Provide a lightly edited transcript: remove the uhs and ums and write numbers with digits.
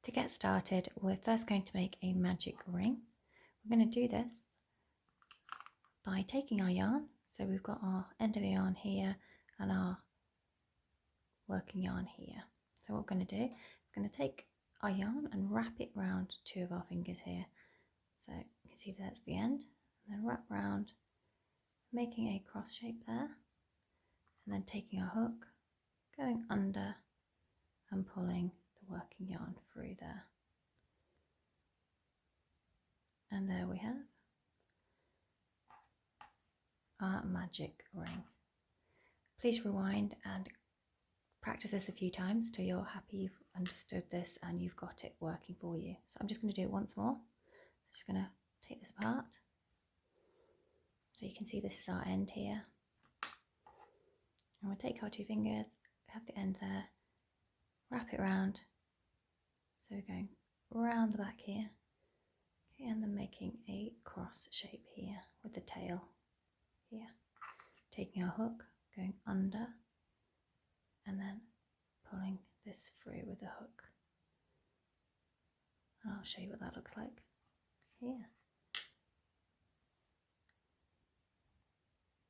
To get started, we're first going to make a magic ring. We're going to do this by taking our yarn. So we've got our end of the yarn here and our working yarn here. So what we're going to do, we're going to take our yarn and wrap it round two of our fingers here. So you can see that's the end, and then wrap round, making a cross shape there, and then taking our hook, going under and pulling the working yarn through there. And there we have our magic ring. Please rewind and practice this a few times till you're happy you've understood this and you've got it working for you. So I'm just going to do it once more. I'm just going to take this apart. So you can see this is our end here. And we'll take our two fingers, have the end there, wrap it round. So we're going round the back here. Okay, and then making a cross shape here with the tail here. Taking our hook, going under, and then pulling this through with the hook. And I'll show you what that looks like here.